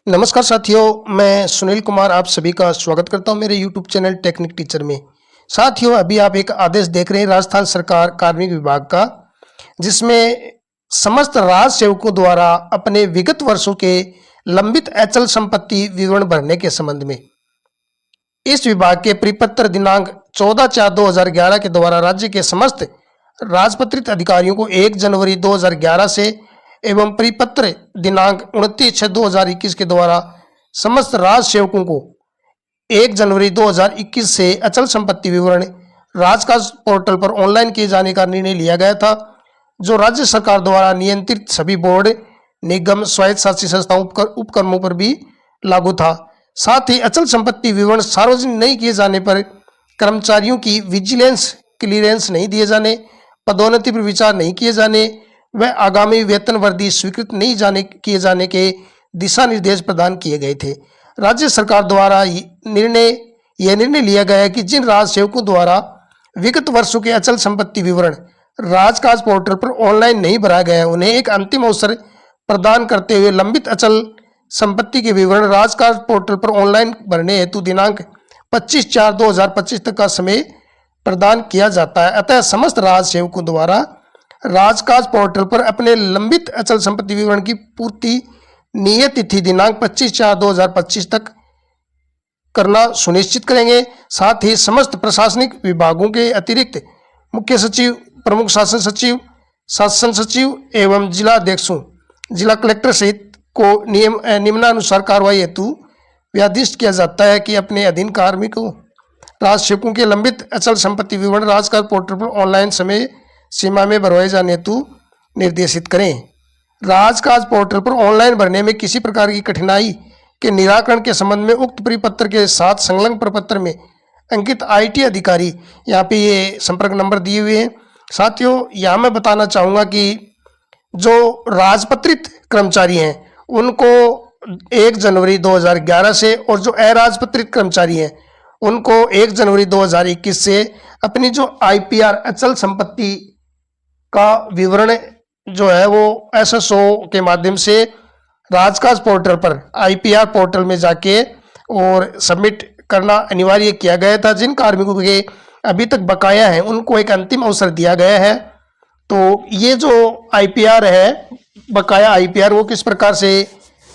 नमस्कार साथियों, मैं सुनील कुमार आप सभी का स्वागत करता हूं मेरे YouTube चैनल टेक्निक टीचर में। साथियों, अभी आप एक आदेश देख रहे हैं राजस्थान सरकार कार्मिक विभाग का, जिसमें समस्त राज सेवकों द्वारा अपने विगत वर्षों के लंबित अचल संपत्ति विवरण भरने के संबंध में इस विभाग के परिपत्र दिनांक 14/4/2011 के द्वारा राज्य के समस्त राजपत्रित अधिकारियों को 1 जनवरी 2011 से एवं परिपत्र दिनांक 29/6/2021 के द्वारा समस्त राज सेवकों को 1 जनवरी 2021 से अचल संपत्ति विवरण राजकाज पोर्टल पर ऑनलाइन किए जाने का निर्णय लिया गया था, जो राज्य सरकार द्वारा नियंत्रित सभी बोर्ड, निगम, स्वायत्त शासी संस्थाओं, उपक्रमों पर भी लागू था। साथ ही अचल संपत्ति विवरण सार्वजनिक नहीं किए जाने पर कर्मचारियों की विजिलेंस क्लियरेंस नहीं दिए जाने, पदोन्नति पर विचार नहीं किए जाने व आगामी वेतन वृद्धि स्वीकृत नहीं किए जाने के दिशा निर्देश प्रदान किए गए थे। राज्य सरकार द्वारा यह निर्णय लिया गया है कि जिन राज सेवकों द्वारा विगत वर्षों के अचल संपत्ति विवरण राजकाज पोर्टल पर ऑनलाइन नहीं भरा गया है, उन्हें एक अंतिम अवसर प्रदान करते हुए लंबित अचल संपत्ति के विवरण राजकाज पोर्टल पर ऑनलाइन भरने हेतु दिनांक 25/4/2025 तक का समय प्रदान किया जाता है। अतः समस्त राज सेवकों द्वारा राजकाज पोर्टल पर अपने लंबित अचल संपत्ति विवरण की पूर्ति नियत तिथि दिनांक 25/4/2025 तक करना सुनिश्चित करेंगे। साथ ही समस्त प्रशासनिक विभागों के अतिरिक्त मुख्य सचिव, प्रमुख शासन सचिव, शासन सचिव एवं जिला अध्यक्षों, जिला कलेक्टर सहित को निम्नानुसार कार्रवाई हेतु व्याधिष्ट किया जाता है कि अपने अधीन कार्मिकों राज सेवकों के लंबित अचल संपत्ति विवरण राजकाज पोर्टल पर ऑनलाइन समय सीमा में भरवाए जाने हेतु निर्देशित करें। राजकाज पोर्टल पर ऑनलाइन भरने में किसी प्रकार की कठिनाई के निराकरण के संबंध में उक्त परिपत्र के साथ संलग्न प्रपत्र में अंकित IT अधिकारी, यहाँ पे ये संपर्क नंबर दिए हुए हैं। साथियों, यहाँ मैं बताना चाहूँगा कि जो राजपत्रित कर्मचारी हैं उनको 1 जनवरी 2011 से और जो अराजपत्रित कर्मचारी हैं उनको 1 जनवरी 2021 से अपनी जो IPR अचल संपत्ति का विवरण जो है वो SSO के माध्यम से राजकाज पोर्टल पर IPR पोर्टल में जाके और सबमिट करना अनिवार्य किया गया था। जिन कार्मिकों के अभी तक बकाया है उनको एक अंतिम अवसर दिया गया है। तो ये जो IPR है, बकाया IPR, वो किस प्रकार से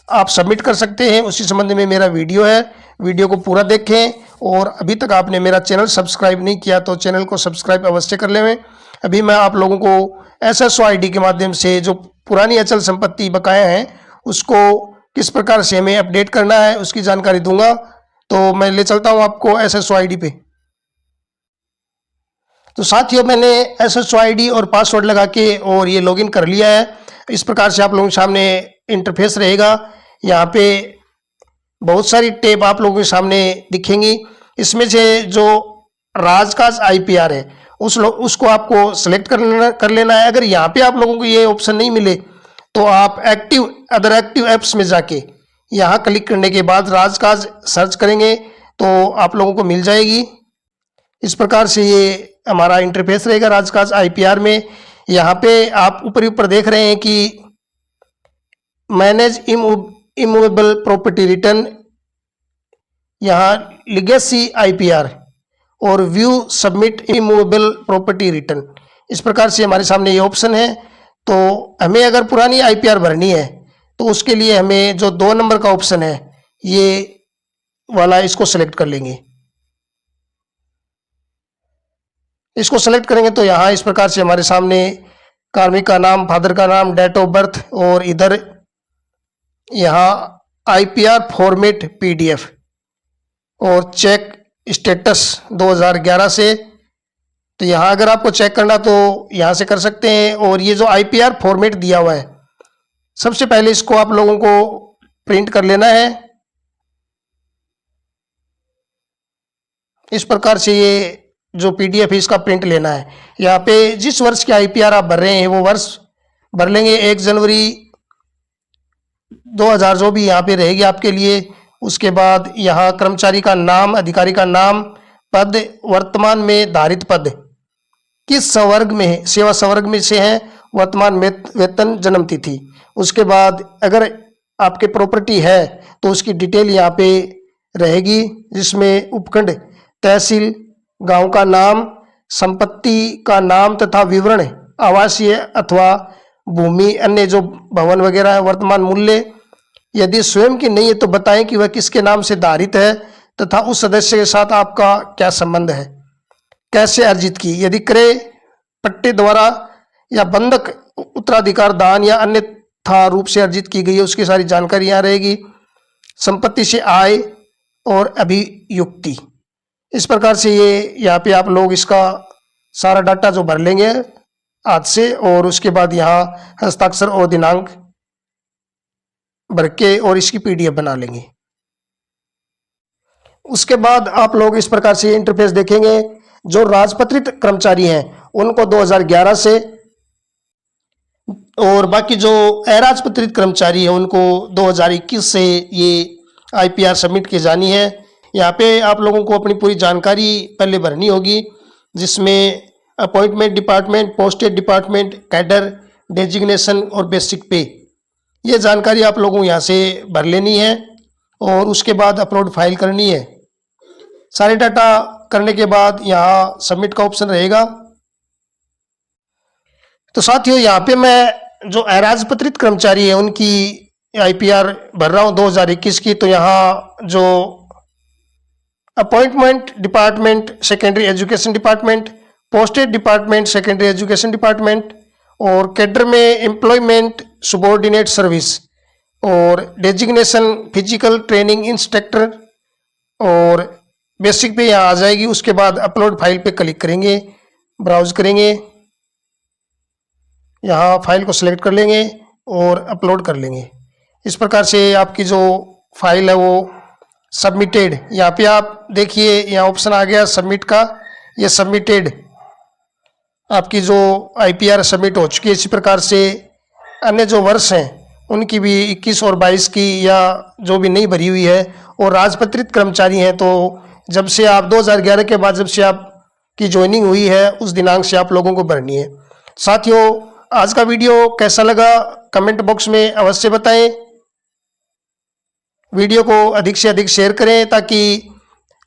आप सबमिट कर सकते हैं उसी संबंध में मेरा वीडियो है। वीडियो को पूरा देखें और अभी तक आपने मेरा चैनल सब्सक्राइब नहीं किया तो चैनल को सब्सक्राइब अवश्य कर लें। अभी मैं आप लोगों को SSO ID के माध्यम से जो पुरानी अचल संपत्ति बकाया है उसको किस प्रकार से हमें अपडेट करना है उसकी जानकारी दूंगा। तो मैं ले चलता हूं आपको SSO ID पे। तो साथियों, मैंने SSO ID और पासवर्ड लगा के और ये लॉगिन कर लिया है। इस प्रकार से आप लोगों के सामने इंटरफेस रहेगा। यहाँ पे बहुत सारी टैब आप लोगों के सामने दिखेंगी। इसमें से जो राजकाज IPR है उसको आपको सेलेक्ट कर लेना है। अगर यहाँ पे आप लोगों को ये ऑप्शन नहीं मिले तो आप अदर एक्टिव ऐप्स में जाके यहाँ क्लिक करने के बाद राजकाज सर्च करेंगे तो आप लोगों को मिल जाएगी। इस प्रकार से ये हमारा इंटरफेस रहेगा राजकाज IPR में। यहाँ पे आप ऊपर देख रहे हैं कि मैनेज इमूवेबल प्रॉपर्टी रिटर्न, यहाँ लीगेसी IPR और view submit immovable property return, इस प्रकार से हमारे सामने ये ऑप्शन है। तो हमें अगर पुरानी IPR भरनी है तो उसके लिए हमें जो 2 नंबर का ऑप्शन है ये वाला, इसको सेलेक्ट कर लेंगे। इसको सेलेक्ट करेंगे तो यहाँ इस प्रकार से हमारे सामने कार्मिक का नाम, फादर का नाम, डेट ऑफ बर्थ और इधर यहाँ IPR फॉर्मेट PDF और चेक स्टेटस 2011 से। तो यहाँ अगर आपको चेक करना तो यहाँ से कर सकते हैं। और ये जो IPR फॉर्मेट दिया हुआ है, सबसे पहले इसको आप लोगों को प्रिंट कर लेना है। इस प्रकार से ये जो PDF है इसका प्रिंट लेना है। यहाँ पे जिस वर्ष के IPR आप भर रहे हैं वो वर्ष भर लेंगे। 1 जनवरी 2000 जो भी यहाँ पे रहेगी आपके लिए। उसके बाद यहाँ कर्मचारी का नाम, अधिकारी का नाम, पद, वर्तमान में धारित पद किस संवर्ग में है, सेवा संवर्ग में से है, वर्तमान वेतन, जन्म तिथि। उसके बाद अगर आपके प्रॉपर्टी है तो उसकी डिटेल यहाँ पे रहेगी, जिसमें उपखंड, तहसील, गांव का नाम, संपत्ति का नाम तथा विवरण, आवासीय अथवा भूमि, अन्य जो भवन वगैरह है, वर्तमान मूल्य, यदि स्वयं की नहीं है तो बताएं कि वह किसके नाम से धारित है तथा उस सदस्य के साथ आपका क्या संबंध है, कैसे अर्जित की, यदि क्रय, पट्टे द्वारा या बंधक, उत्तराधिकार, दान या अन्यथा रूप से अर्जित की गई है, उसकी सारी जानकारी यहाँ रहेगी। संपत्ति से आय और अभियुक्ति, इस प्रकार से ये यहाँ पे आप लोग इसका सारा डाटा जो भर लेंगे आज से, और उसके बाद यहाँ हस्ताक्षर और दिनांक भर के और इसकी पीडीएफ बना लेंगे। उसके बाद आप लोग इस प्रकार से इंटरफेस देखेंगे। जो राजपत्रित कर्मचारी हैं उनको 2011 से, और बाकी जो अराजपत्रित कर्मचारी हैं उनको 2021 से ये आईपीआर सबमिट की जानी है। यहाँ पे आप लोगों को अपनी पूरी जानकारी पहले भरनी होगी, जिसमें appointment department, posted department, cadre, designation और बेसिक पे, ये जानकारी आप लोगों को यहाँ से भर लेनी है और उसके बाद अपलोड फाइल करनी है। सारे डाटा करने के बाद यहाँ सबमिट का ऑप्शन रहेगा। तो साथियों, यहाँ पे मैं जो अराजपत्रित कर्मचारी है उनकी आईपीआर भर रहा हूँ 2021 की। तो यहाँ जो appointment department, secondary education department, posted department, secondary education department, और कैडर में एम्प्लॉयमेंट सुबॉर्डिनेट सर्विस, और डेजिग्नेशन फिजिकल ट्रेनिंग इंस्ट्रक्टर, और बेसिक पे यहाँ आ जाएगी। उसके बाद अपलोड फाइल पे क्लिक करेंगे, ब्राउज करेंगे, यहाँ फाइल को सिलेक्ट कर लेंगे और अपलोड कर लेंगे। इस प्रकार से आपकी जो फाइल है वो सबमिटेड, यहाँ पे आप देखिए यहाँ ऑप्शन आ गया सबमिट का, ये सबमिटेड, आपकी जो आईपीआर सबमिट हो चुकी है। इसी प्रकार से अन्य जो वर्ष हैं उनकी भी 21 और 22 की या जो भी नहीं भरी हुई है, और राजपत्रित कर्मचारी हैं तो जब से आप 2011 के बाद जब से आपकी ज्वाइनिंग हुई है उस दिनांक से आप लोगों को भरनी है। साथियों, आज का वीडियो कैसा लगा कमेंट बॉक्स में अवश्य बताएं। वीडियो को अधिक से अधिक शेयर करें ताकि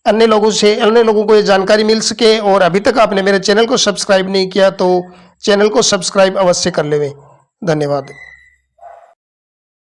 अन्य लोगों को ये जानकारी मिल सके। और अभी तक आपने मेरे चैनल को सब्सक्राइब नहीं किया तो चैनल को सब्सक्राइब अवश्य कर लें। धन्यवाद।